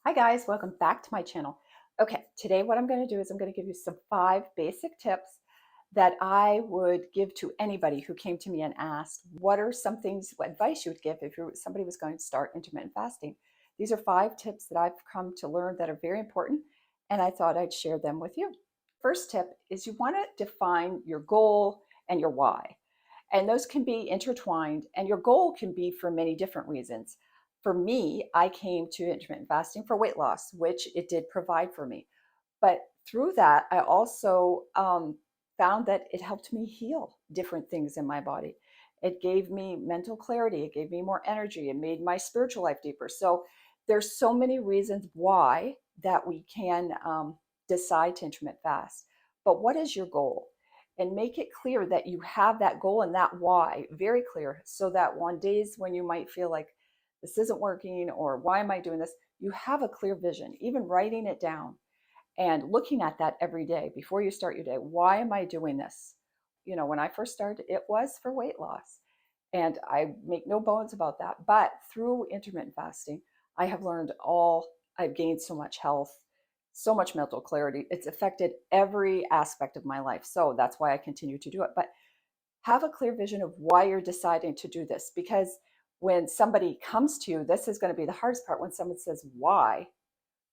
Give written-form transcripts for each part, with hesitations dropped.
Hi guys, welcome back to my channel. Okay, today what I'm going to do is I'm going to give you some 5 basic tips that I would give to anybody who came to me and asked, what are some things, what advice you would give if somebody was going to start intermittent fasting? These are 5 tips that I've come to learn that are very important, and I thought I'd share them with you. First tip is you want to define your goal and your why. And those can be intertwined, and your goal can be for many different reasons. For me, I came to intermittent fasting for weight loss, which it did provide for me. But through that, I also found that it helped me heal different things in my body. It gave me mental clarity. It gave me more energy. It made my spiritual life deeper. So there's so many reasons why that we can decide to intermittent fast. But what is your goal? And make it clear that you have that goal and that why very clear, so that on days when you might feel like this isn't working or why am I doing this, you have a clear vision. Even writing it down and looking at that every day before you start your day. Why am I doing this? When I first started, it was for weight loss. And I make no bones about that. But through intermittent fasting, I have learned I've gained so much health, so much mental clarity. It's affected every aspect of my life. So that's why I continue to do it. But have a clear vision of why you're deciding to do this. Because when somebody comes to you, this is going to be the hardest part. When someone says why,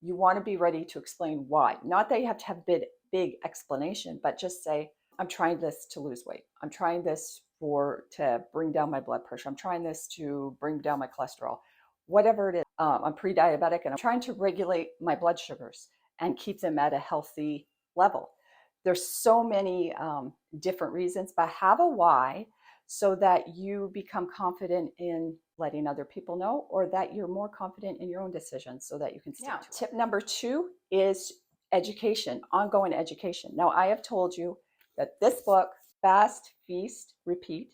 you want to be ready to explain why. Not that you have to have a big explanation, but just say, I'm trying this to lose weight. I'm trying this to bring down my blood pressure. I'm trying this to bring down my cholesterol. Whatever it is, I'm pre-diabetic and I'm trying to regulate my blood sugars and keep them at a healthy level. There's so many different reasons, but have a why so that you become confident in letting other people know, or that you're more confident in your own decisions so that you can stick to it. Tip number 2 is education, ongoing education. Now, I have told you that this book, Fast, Feast, Repeat,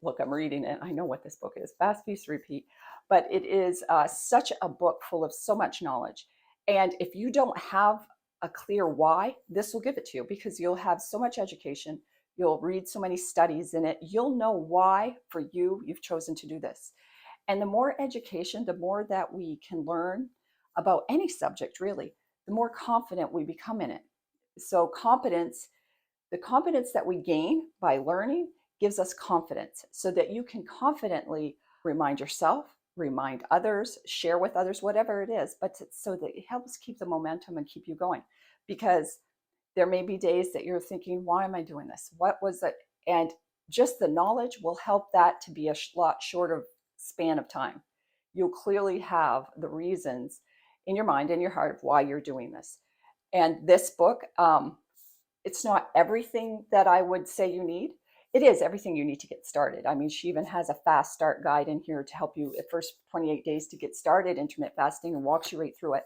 look, I'm reading it. I know what this book is, Fast, Feast, Repeat, but it is such a book full of so much knowledge. And if you don't have a clear why, this will give it to you, because you'll have so much education. You'll read so many studies in it. You'll know why for you've chosen to do this. And the more education, the more that we can learn about any subject, really, the more confident we become in it. So the confidence that we gain by learning gives us confidence, so that you can confidently remind yourself, remind others, share with others, whatever it is, but so that it helps keep the momentum and keep you going. Because there may be days that you're thinking, why am I doing this? What was it? And just the knowledge will help that to be a lot shorter span of time. You'll clearly have the reasons in your mind and your heart of why you're doing this. And this book, it's not everything that I would say you need. It is everything you need to get started. I mean, she even has a fast start guide in here to help you at first 28 days to get started intermittent fasting, and walks you right through it,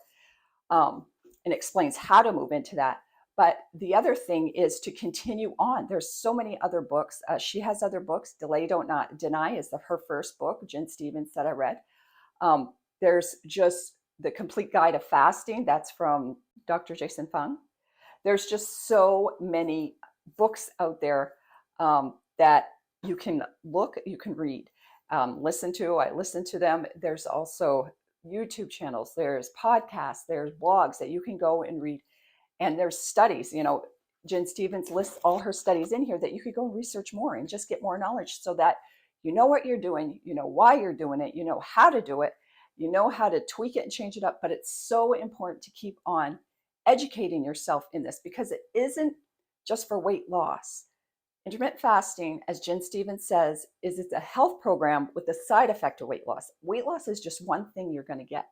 and explains how to move into that. But the other thing is to continue on. There's so many other books. She has other books. Delay, Don't Not Deny is her first book, Jen Stevens, that I read. There's just the Complete Guide of Fasting. That's from Dr. Jason Fung. There's just so many books out there that you can you can read, listen to. I listen to them. There's also YouTube channels, there's podcasts, there's blogs that you can go and read. And there's studies, Jen Stevens lists all her studies in here that you could go and research more and just get more knowledge, so that you know what you're doing, you know why you're doing it, you know how to do it, you know how to tweak it and change it up. But it's so important to keep on educating yourself in this, because it isn't just for weight loss. Intermittent fasting, as Jen Stevens says, it's a health program with the side effect of weight loss. Weight loss is just one thing you're going to get.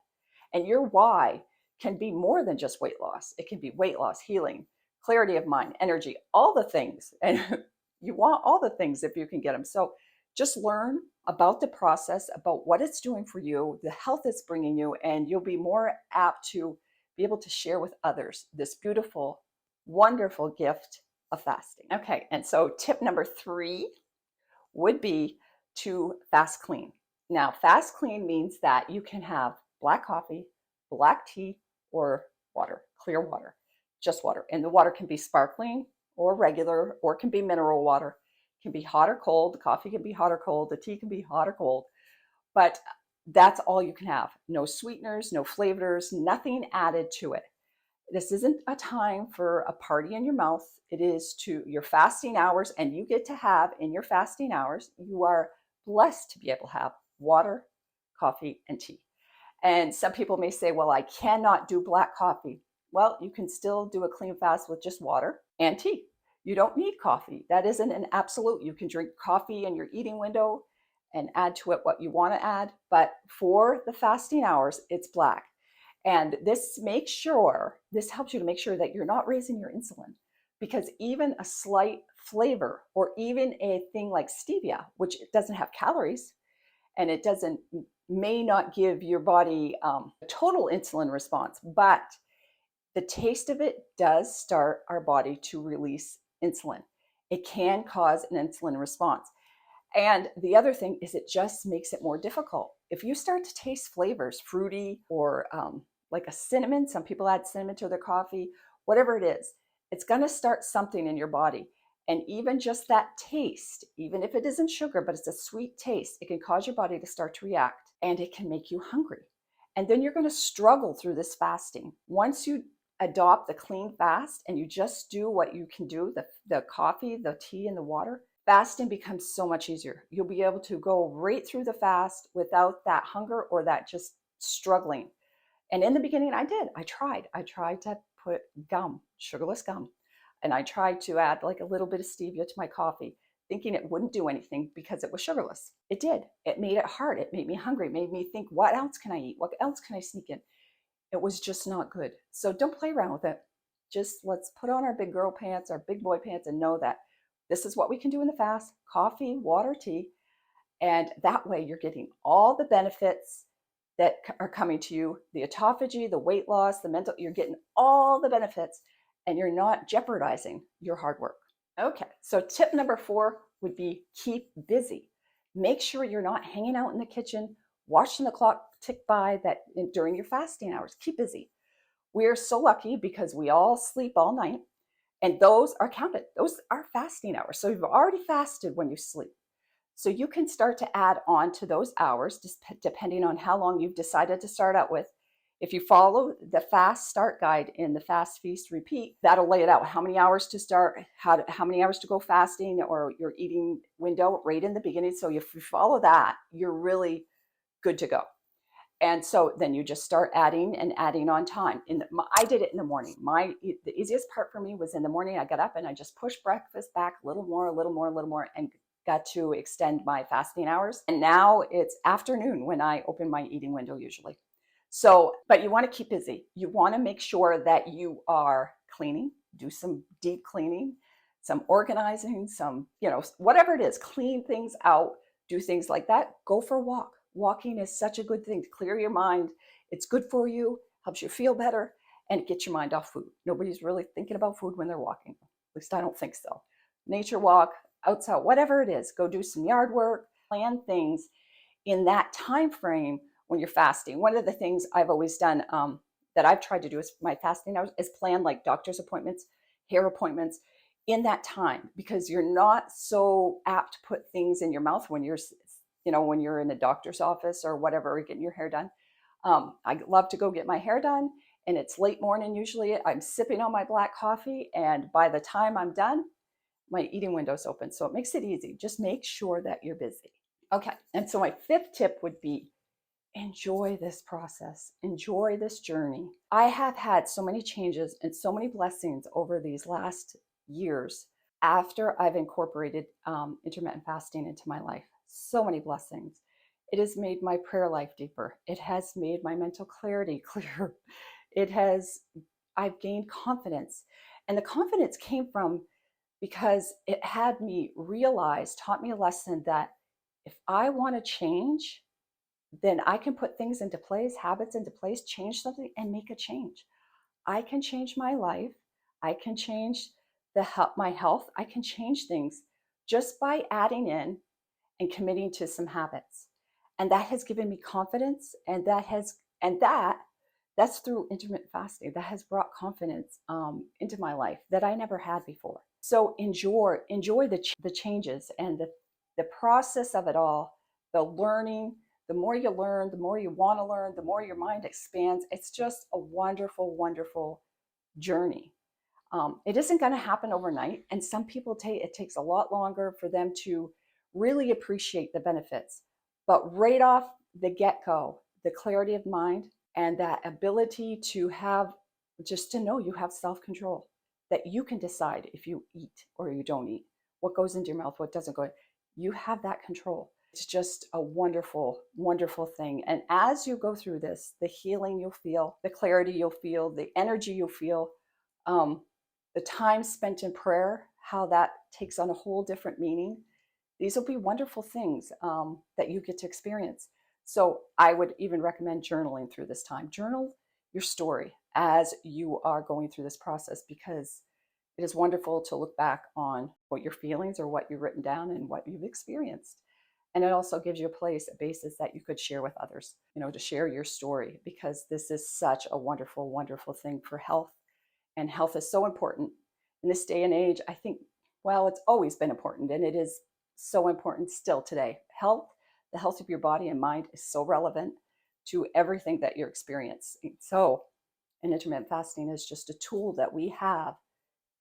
And your why can be more than just weight loss. It can be weight loss, healing, clarity of mind, energy, all the things. And you want all the things if you can get them. So just learn about the process, about what it's doing for you, the health it's bringing you, and you'll be more apt to be able to share with others this beautiful, wonderful gift of fasting. Okay, and so tip number 3 would be to fast clean. Now, fast clean means that you can have black coffee, black tea, or water, clear water, just water. And the water can be sparkling or regular, or it can be mineral water. It can be hot or cold. The coffee can be hot or cold. The tea can be hot or cold. But That's all you can have. No sweeteners, no flavors, nothing added to it. This isn't a time for a party in your mouth. It is to your fasting hours, and you get to have in your fasting hours, you are blessed to be able to have water, coffee, and tea. And some people may say, well, I cannot do black coffee. Well, you can still do a clean fast with just water and tea. You don't need coffee. That isn't an absolute. You can drink coffee in your eating window and add to it what you want to add. But for the fasting hours, it's black. And this helps you to make sure that you're not raising your insulin, because even a slight flavor or even a thing like stevia, which doesn't have calories and it doesn't may not give your body a total insulin response, but the taste of it does start our body to release insulin. It can cause an insulin response. And the other thing is it just makes it more difficult. If you start to taste flavors, fruity or like a cinnamon, some people add cinnamon to their coffee, whatever it is, it's going to start something in your body. And even just that taste, even if it isn't sugar, but it's a sweet taste, it can cause your body to start to react and it can make you hungry. And then you're going to struggle through this fasting. Once you adopt the clean fast and you just do what you can do, the coffee, the tea, and the water, fasting becomes so much easier. You'll be able to go right through the fast without that hunger or that just struggling. And in the beginning, I did. I tried to put gum, sugarless gum, and I tried to add like a little bit of stevia to my coffee, thinking it wouldn't do anything because it was sugarless. It did. It made it hard. It made me hungry. It made me think, what else can I eat? What else can I sneak in? It was just not good. So don't play around with it. Just let's put on our big girl pants, our big boy pants, and know that this is what we can do in the fast: coffee, water, tea. And that way you're getting all the benefits that are coming to you, the autophagy, the weight loss, the mental, you're getting all the benefits and you're not jeopardizing your hard work. Okay, so tip number 4 would be keep busy. Make sure you're not hanging out in the kitchen, watching the clock tick by that during your fasting hours. Keep busy. We're so lucky because we all sleep all night, and those are counted. Those are fasting hours. So you've already fasted when you sleep. So you can start to add on to those hours, just depending on how long you've decided to start out with. If you follow the fast start guide in the fast feast repeat, that'll lay it out how many hours to start, how many hours to go fasting, or your eating window right in the beginning. So if you follow that, you're really good to go. And so then you just start adding and adding on time. I did it in the morning. The easiest part for me was in the morning. I got up and I just pushed breakfast back a little more, a little more, a little more, and got to extend my fasting hours. And now it's afternoon when I open my eating window usually. So, but you want to keep busy. You want to make sure that you are cleaning, do some deep cleaning, some organizing, some, whatever it is, clean things out, do things like that. Go for a walk. Walking is such a good thing to clear your mind. It's good for you, helps you feel better, and get your mind off food. Nobody's really thinking about food when they're walking. At least I don't think so. Nature walk, outside, whatever it is, go do some yard work, plan things in that time frame when you're fasting. One of the things I've always done that I've tried to do is my fasting hours is plan like doctor's appointments, hair appointments in that time, because you're not so apt to put things in your mouth when you're in a doctor's office or whatever, getting your hair done. I love to go get my hair done, and it's late morning usually. I'm sipping on my black coffee, and by the time I'm done, my eating window's open. So it makes it easy. Just make sure that you're busy. Okay, and so my 5th tip would be enjoy this process, enjoy this journey. I have had so many changes and so many blessings over these last years after I've incorporated intermittent fasting into my life. So many blessings. It has made my prayer life deeper. It has made my mental clarity clearer. I've gained confidence. And the confidence came from because it had me realize, taught me a lesson that if I want to change, then I can put things into place, habits into place, change something and make a change. I can change my life. I can change my health. I can change things just by adding in and committing to some habits. And that has given me confidence, and that's through intermittent fasting. That has brought confidence into my life that I never had before. So enjoy the changes and the process of it all, the learning, The more you learn, the more you want to learn, the more your mind expands. It's just a wonderful, wonderful journey. It isn't going to happen overnight, and some people it takes a lot longer for them to really appreciate the benefits. But right off the get-go, the clarity of mind and that ability to have, just to know you have self-control, that you can decide if you eat or you don't eat, what goes into your mouth, what doesn't go in. You have that control. It's just a wonderful, wonderful thing. And as you go through this, the healing you'll feel, the clarity you'll feel, the energy you'll feel, um, the time spent in prayer, how that takes on a whole different meaning. These will be wonderful things that you get to experience. So I would even recommend journaling through this time. Journal your story as you are going through this process, because it is wonderful to look back on what your feelings or what you've written down and what you've experienced. And it also gives you a place, a basis that you could share with others, to share your story, because this is such a wonderful, wonderful thing for health. And health is so important in this day and age. I think, well, it's always been important, and it is so important still today. Health, the health of your body and mind, is so relevant to everything that you're experiencing. So, and intermittent fasting is just a tool that we have.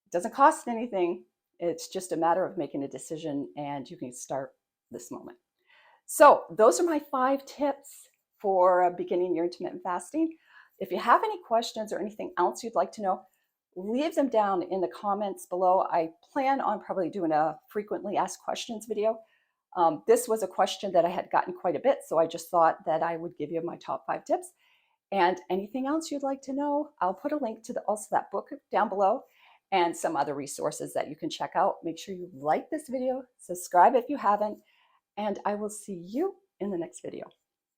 It doesn't cost anything. It's just a matter of making a decision, and you can start this moment. So those are my 5 tips for beginning your intermittent fasting. If you have any questions or anything else you'd like to know, leave them down in the comments below. I plan on probably doing a frequently asked questions video. This was a question that I had gotten quite a bit, so I just thought that I would give you my top 5 tips. And anything else you'd like to know, I'll put a link to also that book down below and some other resources that you can check out. Make sure you like this video, subscribe if you haven't, and I will see you in the next video.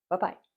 Bye-bye.